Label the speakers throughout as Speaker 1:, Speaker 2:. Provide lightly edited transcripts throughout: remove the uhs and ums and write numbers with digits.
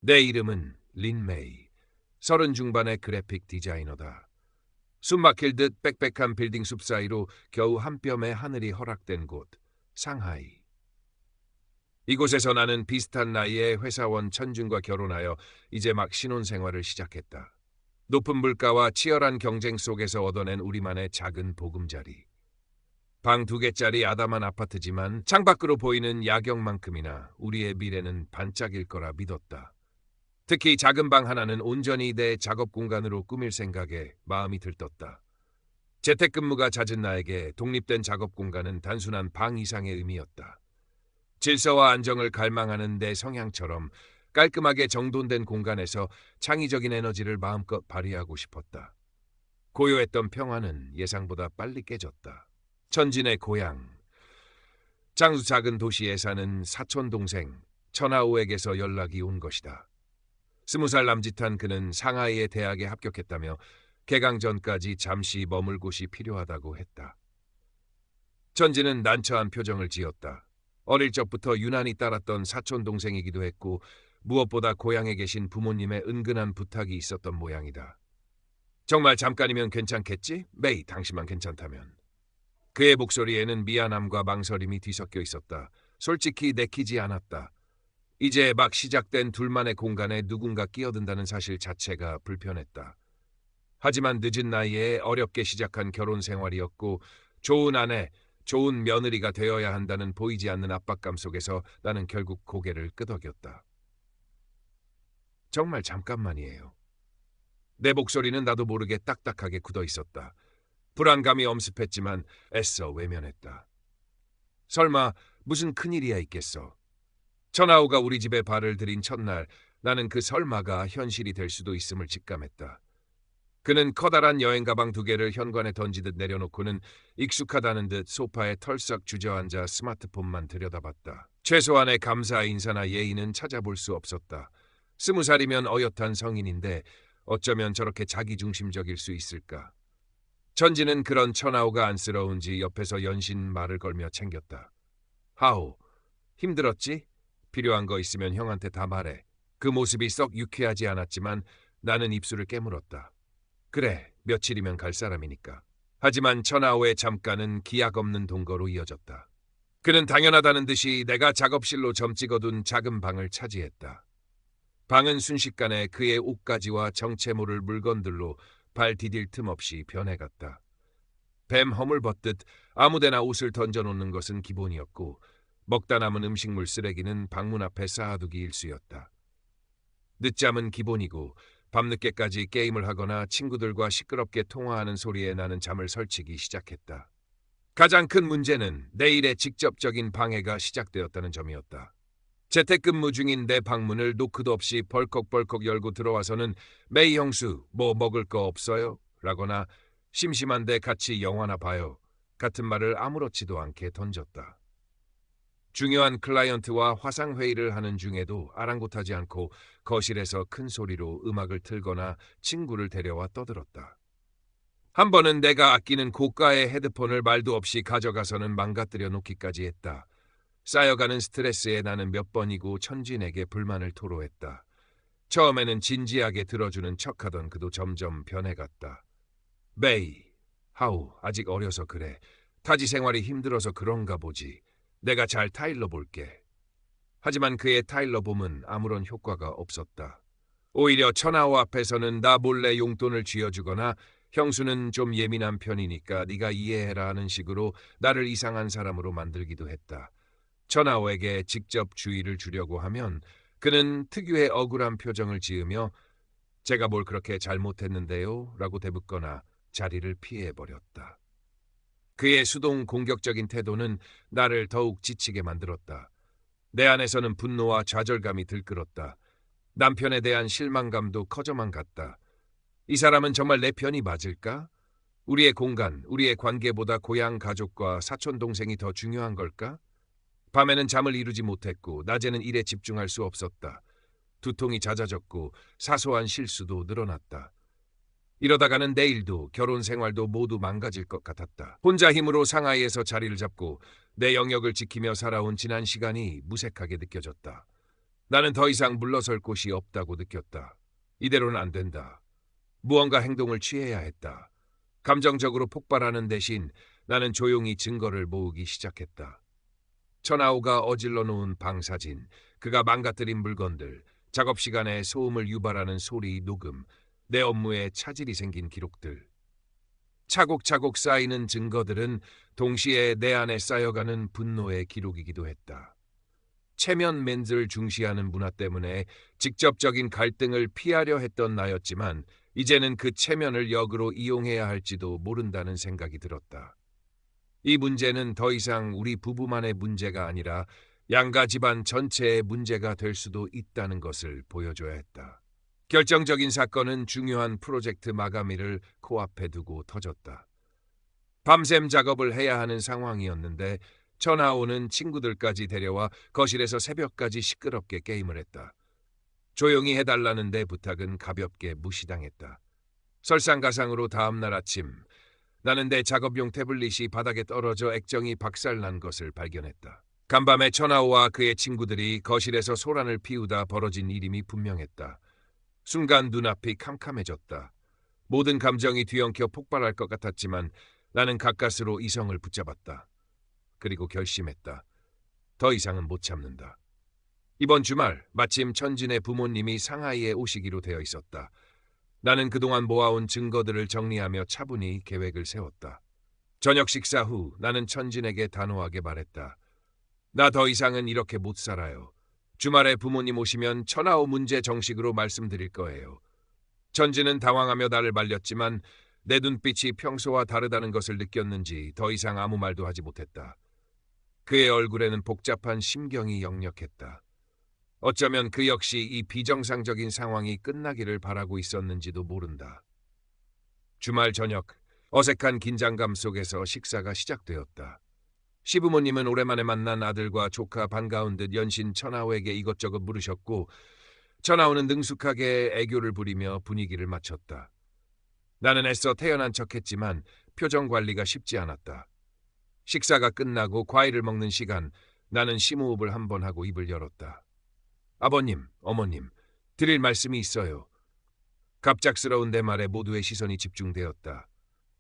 Speaker 1: 내 이름은 린 메이. 30 중반의 그래픽 디자이너다. 숨막힐 듯 빽빽한 빌딩 숲 사이로 겨우 한 뼘의 하늘이 허락된 곳, 상하이. 이곳에서 나는 비슷한 나이의 회사원 천준과 결혼하여 이제 막 신혼생활을 시작했다. 높은 물가와 치열한 경쟁 속에서 얻어낸 우리만의 작은 보금자리. 방 2개짜리 아담한 아파트지만 창밖으로 보이는 야경만큼이나 우리의 미래는 반짝일 거라 믿었다. 특히 작은 방 하나는 온전히 내 작업 공간으로 꾸밀 생각에 마음이 들떴다. 재택근무가 잦은 나에게 독립된 작업 공간은 단순한 방 이상의 의미였다. 질서와 안정을 갈망하는 내 성향처럼 깔끔하게 정돈된 공간에서 창의적인 에너지를 마음껏 발휘하고 싶었다. 고요했던 평화는 예상보다 빨리 깨졌다. 천진의 고향. 장수 작은 도시에 사는 사촌 동생 천하오에게서 연락이 온 것이다. 20살 남짓한 그는 상하이의 대학에 합격했다며 개강 전까지 잠시 머물 곳이 필요하다고 했다. 천진은 난처한 표정을 지었다. 어릴 적부터 유난히 따랐던 사촌 동생이기도 했고 무엇보다 고향에 계신 부모님의 은근한 부탁이 있었던 모양이다. 정말 잠깐이면 괜찮겠지? 메이, 당신만 괜찮다면. 그의 목소리에는 미안함과 망설임이 뒤섞여 있었다. 솔직히 내키지 않았다. 이제 막 시작된 둘만의 공간에 누군가 끼어든다는 사실 자체가 불편했다. 하지만 늦은 나이에 어렵게 시작한 결혼 생활이었고 좋은 아내, 좋은 며느리가 되어야 한다는 보이지 않는 압박감 속에서 나는 결국 고개를 끄덕였다. 정말 잠깐만이에요. 내 목소리는 나도 모르게 딱딱하게 굳어 있었다. 불안감이 엄습했지만 애써 외면했다. 설마 무슨 큰일이야 있겠어. 천하오가 우리 집에 발을 들인 첫날 나는 그 설마가 현실이 될 수도 있음을 직감했다. 그는 커다란 여행 가방 2개를 현관에 던지듯 내려놓고는 익숙하다는 듯 소파에 털썩 주저앉아 스마트폰만 들여다봤다. 최소한의 감사 인사나 예의는 찾아볼 수 없었다. 20살이면 어엿한 성인인데 어쩌면 저렇게 자기중심적일 수 있을까. 천지는 그런 천하오가 안쓰러운지 옆에서 연신 말을 걸며 챙겼다. 하오, 힘들었지? 필요한 거 있으면 형한테 다 말해. 그 모습이 썩 유쾌하지 않았지만 나는 입술을 깨물었다. 그래, 며칠이면 갈 사람이니까. 하지만 천하오의 잠깐은 기약 없는 동거로 이어졌다. 그는 당연하다는 듯이 내가 작업실로 점 찍어둔 작은 방을 차지했다. 방은 순식간에 그의 옷가지와 정체 모를 물건들로 발 디딜 틈 없이 변해갔다. 뱀 허물 벗듯 아무데나 옷을 던져놓는 것은 기본이었고 먹다 남은 음식물 쓰레기는 방문 앞에 쌓아두기 일쑤였다. 늦잠은 기본이고 밤늦게까지 게임을 하거나 친구들과 시끄럽게 통화하는 소리에 나는 잠을 설치기 시작했다. 가장 큰 문제는 내일의 직접적인 방해가 시작되었다는 점이었다. 재택근무 중인 내 방문을 노크도 없이 벌컥벌컥 열고 들어와서는 메이 형수, 뭐 먹을 거 없어요? 라거나 심심한데 같이 영화나 봐요. 같은 말을 아무렇지도 않게 던졌다. 중요한 클라이언트와 화상회의를 하는 중에도 아랑곳하지 않고 거실에서 큰 소리로 음악을 틀거나 친구를 데려와 떠들었다. 한 번은 내가 아끼는 고가의 헤드폰을 말도 없이 가져가서는 망가뜨려 놓기까지 했다. 쌓여가는 스트레스에 나는 몇 번이고 천진에게 불만을 토로했다. 처음에는 진지하게 들어주는 척하던 그도 점점 변해갔다. 메이, 하우, 아직 어려서 그래. 타지 생활이 힘들어서 그런가 보지. 내가 잘 타일러 볼게. 하지만 그의 타일러 봄은 아무런 효과가 없었다. 오히려 천하오 앞에서는 나 몰래 용돈을 쥐어주거나 형수는 좀 예민한 편이니까 네가 이해해라 하는 식으로 나를 이상한 사람으로 만들기도 했다. 천하오에게 직접 주의를 주려고 하면 그는 특유의 억울한 표정을 지으며 제가 뭘 그렇게 잘못했는데요? 라고 대묻거나 자리를 피해버렸다. 그의 수동 공격적인 태도는 나를 더욱 지치게 만들었다. 내 안에서는 분노와 좌절감이 들끓었다. 남편에 대한 실망감도 커져만 갔다. 이 사람은 정말 내 편이 맞을까? 우리의 공간, 우리의 관계보다 고향 가족과 사촌 동생이 더 중요한 걸까? 밤에는 잠을 이루지 못했고 낮에는 일에 집중할 수 없었다. 두통이 잦아졌고 사소한 실수도 늘어났다. 이러다가는 내일도 결혼 생활도 모두 망가질 것 같았다. 혼자 힘으로 상하이에서 자리를 잡고 내 영역을 지키며 살아온 지난 시간이 무색하게 느껴졌다. 나는 더 이상 물러설 곳이 없다고 느꼈다. 이대로는 안 된다. 무언가 행동을 취해야 했다. 감정적으로 폭발하는 대신 나는 조용히 증거를 모으기 시작했다. 천하오가 어질러 놓은 방 사진, 그가 망가뜨린 물건들, 작업 시간에 소음을 유발하는 소리 녹음, 내 업무에 차질이 생긴 기록들. 차곡차곡 쌓이는 증거들은 동시에 내 안에 쌓여가는 분노의 기록이기도 했다. 체면맨을 중시하는 문화 때문에 직접적인 갈등을 피하려 했던 나였지만 이제는 그 체면을 역으로 이용해야 할지도 모른다는 생각이 들었다. 이 문제는 더 이상 우리 부부만의 문제가 아니라 양가 집안 전체의 문제가 될 수도 있다는 것을 보여줘야 했다. 결정적인 사건은 중요한 프로젝트 마감일을 코앞에 두고 터졌다. 밤샘 작업을 해야 하는 상황이었는데 천하오는 친구들까지 데려와 거실에서 새벽까지 시끄럽게 게임을 했다. 조용히 해달라는 내 부탁은 가볍게 무시당했다. 설상가상으로 다음날 아침 나는 내 작업용 태블릿이 바닥에 떨어져 액정이 박살난 것을 발견했다. 간밤에 천하오와 그의 친구들이 거실에서 소란을 피우다 벌어진 일임이 분명했다. 순간 눈앞이 캄캄해졌다. 모든 감정이 뒤엉켜 폭발할 것 같았지만 나는 가까스로 이성을 붙잡았다. 그리고 결심했다. 더 이상은 못 참는다. 이번 주말 마침 천진의 부모님이 상하이에 오시기로 되어 있었다. 나는 그동안 모아온 증거들을 정리하며 차분히 계획을 세웠다. 저녁 식사 후 나는 천진에게 단호하게 말했다. 나 더 이상은 이렇게 못 살아요. 주말에 부모님 오시면 천하오 문제 정식으로 말씀드릴 거예요. 천진은 당황하며 나를 말렸지만 내 눈빛이 평소와 다르다는 것을 느꼈는지 더 이상 아무 말도 하지 못했다. 그의 얼굴에는 복잡한 심경이 역력했다. 어쩌면 그 역시 이 비정상적인 상황이 끝나기를 바라고 있었는지도 모른다. 주말 저녁, 어색한 긴장감 속에서 식사가 시작되었다. 시부모님은 오랜만에 만난 아들과 조카 반가운 듯 연신 천하오에게 이것저것 물으셨고 천하오는 능숙하게 애교를 부리며 분위기를 맞췄다. 나는 애써 태연한 척했지만 표정 관리가 쉽지 않았다. 식사가 끝나고 과일을 먹는 시간, 나는 심호흡을 한번 하고 입을 열었다. 아버님, 어머님, 드릴 말씀이 있어요. 갑작스러운 내 말에 모두의 시선이 집중되었다.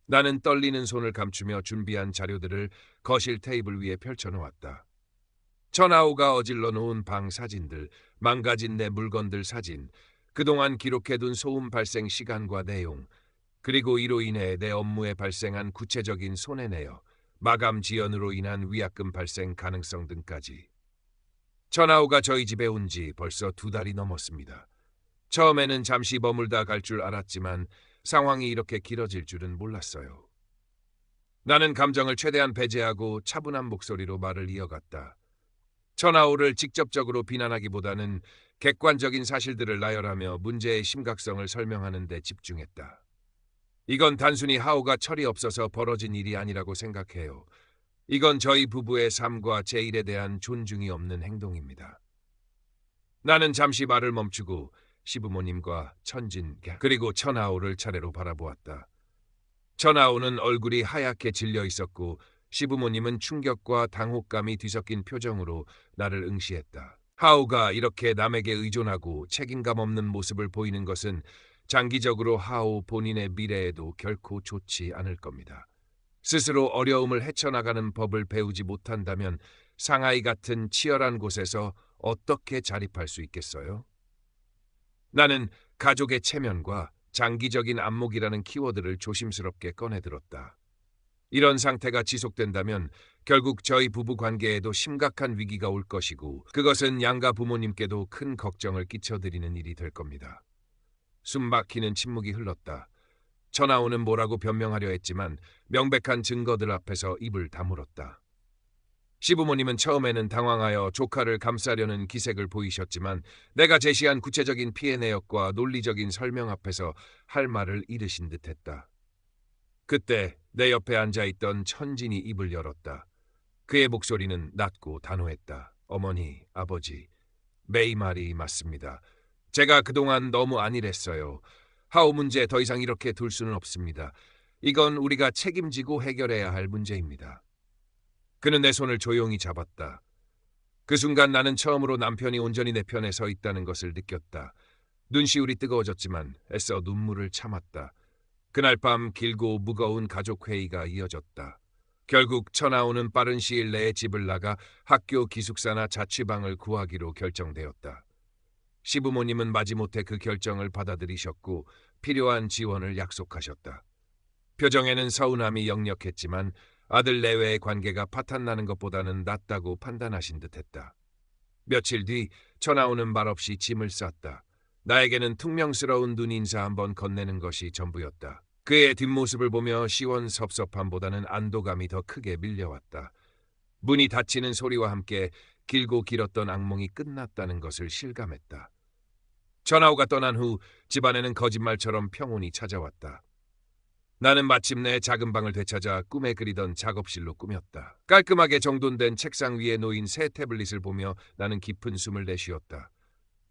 Speaker 1: 나는 떨리는 손을 감추며 준비한 자료들을 거실 테이블 위에 펼쳐놓았다. 천하오가 어질러 놓은 방 사진들, 망가진 내 물건들 사진, 그동안 기록해둔 소음 발생 시간과 내용, 그리고 이로 인해 내 업무에 발생한 구체적인 손해내역, 마감 지연으로 인한 위약금 발생 가능성 등까지. 천하오가 저희 집에 온 지 벌써 2달이 넘었습니다. 처음에는 잠시 머물다 갈 줄 알았지만 상황이 이렇게 길어질 줄은 몰랐어요. 나는 감정을 최대한 배제하고 차분한 목소리로 말을 이어갔다. 천하오를 직접적으로 비난하기보다는 객관적인 사실들을 나열하며 문제의 심각성을 설명하는 데 집중했다. 이건 단순히 하오가 철이 없어서 벌어진 일이 아니라고 생각해요. 이건 저희 부부의 삶과 제 일에 대한 존중이 없는 행동입니다. 나는 잠시 말을 멈추고 시부모님과 천진 그리고 천하오를 차례로 바라보았다. 천하오는 얼굴이 하얗게 질려 있었고 시부모님은 충격과 당혹감이 뒤섞인 표정으로 나를 응시했다. 하오가 이렇게 남에게 의존하고 책임감 없는 모습을 보이는 것은 장기적으로 하오 본인의 미래에도 결코 좋지 않을 겁니다. 스스로 어려움을 헤쳐나가는 법을 배우지 못한다면 상하이 같은 치열한 곳에서 어떻게 자립할 수 있겠어요? 나는 가족의 체면과 장기적인 안목이라는 키워드를 조심스럽게 꺼내들었다. 이런 상태가 지속된다면 결국 저희 부부 관계에도 심각한 위기가 올 것이고 그것은 양가 부모님께도 큰 걱정을 끼쳐드리는 일이 될 겁니다. 숨막히는 침묵이 흘렀다. 천하오는 뭐라고 변명하려 했지만 명백한 증거들 앞에서 입을 다물었다. 시부모님은 처음에는 당황하여 조카를 감싸려는 기색을 보이셨지만 내가 제시한 구체적인 피해 내역과 논리적인 설명 앞에서 할 말을 잃으신 듯했다. 그때 내 옆에 앉아있던 천진이 입을 열었다. 그의 목소리는 낮고 단호했다. 어머니, 아버지, 메이 말이 맞습니다. 제가 그동안 너무 안일했어요. 하오 문제 더 이상 이렇게 둘 수는 없습니다. 이건 우리가 책임지고 해결해야 할 문제입니다. 그는 내 손을 조용히 잡았다. 그 순간 나는 처음으로 남편이 온전히 내 편에 서 있다는 것을 느꼈다. 눈시울이 뜨거워졌지만 애써 눈물을 참았다. 그날 밤 길고 무거운 가족 회의가 이어졌다. 결국 처나오는 빠른 시일 내에 집을 나가 학교 기숙사나 자취방을 구하기로 결정되었다. 시부모님은 마지못해 그 결정을 받아들이셨고 필요한 지원을 약속하셨다. 표정에는 서운함이 역력했지만 아들 내외의 관계가 파탄나는 것보다는 낫다고 판단하신 듯했다. 며칠 뒤 처나오는 말없이 짐을 쌌다. 나에게는 퉁명스러운 눈인사 한번 건네는 것이 전부였다. 그의 뒷모습을 보며 시원섭섭함보다는 안도감이 더 크게 밀려왔다. 문이 닫히는 소리와 함께 길고 길었던 악몽이 끝났다는 것을 실감했다. 처나오가 떠난 후 집안에는 거짓말처럼 평온이 찾아왔다. 나는 마침내 작은 방을 되찾아 꿈에 그리던 작업실로 꾸몄다. 깔끔하게 정돈된 책상 위에 놓인 새 태블릿을 보며 나는 깊은 숨을 내쉬었다.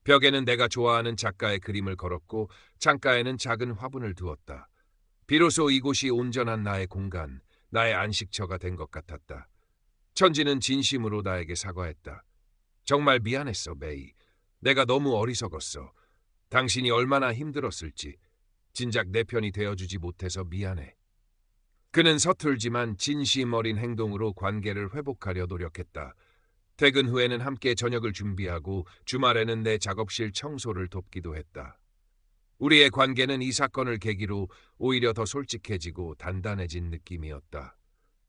Speaker 1: 벽에는 내가 좋아하는 작가의 그림을 걸었고 창가에는 작은 화분을 두었다. 비로소 이곳이 온전한 나의 공간, 나의 안식처가 된 것 같았다. 천지는 진심으로 나에게 사과했다. 정말 미안했어, 메이. 내가 너무 어리석었어. 당신이 얼마나 힘들었을지. 진작 내 편이 되어주지 못해서 미안해. 그는 서툴지만 진심 어린 행동으로 관계를 회복하려 노력했다. 퇴근 후에는 함께 저녁을 준비하고 주말에는 내 작업실 청소를 돕기도 했다. 우리의 관계는 이 사건을 계기로 오히려 더 솔직해지고 단단해진 느낌이었다.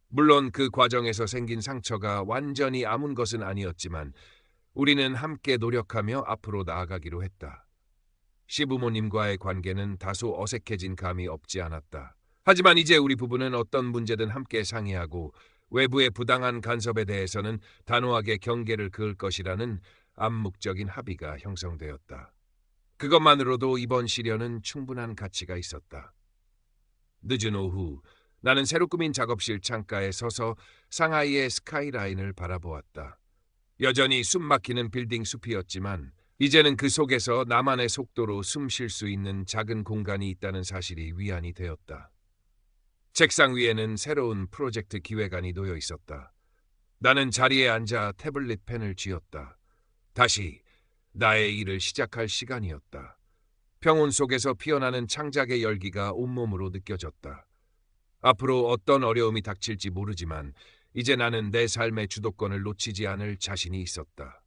Speaker 1: 물론 그 과정에서 생긴 상처가 완전히 아문 것은 아니었지만 우리는 함께 노력하며 앞으로 나아가기로 했다. 시부모님과의 관계는 다소 어색해진 감이 없지 않았다. 하지만 이제 우리 부부는 어떤 문제든 함께 상의하고 외부의 부당한 간섭에 대해서는 단호하게 경계를 그을 것이라는 암묵적인 합의가 형성되었다. 그것만으로도 이번 시련은 충분한 가치가 있었다. 늦은 오후, 나는 새로 꾸민 작업실 창가에 서서 상하이의 스카이라인을 바라보았다. 여전히 숨막히는 빌딩 숲이었지만 이제는 그 속에서 나만의 속도로 숨 쉴 수 있는 작은 공간이 있다는 사실이 위안이 되었다. 책상 위에는 새로운 프로젝트 기획안이 놓여 있었다. 나는 자리에 앉아 태블릿 펜을 쥐었다. 다시 나의 일을 시작할 시간이었다. 평온 속에서 피어나는 창작의 열기가 온몸으로 느껴졌다. 앞으로 어떤 어려움이 닥칠지 모르지만 이제 나는 내 삶의 주도권을 놓치지 않을 자신이 있었다.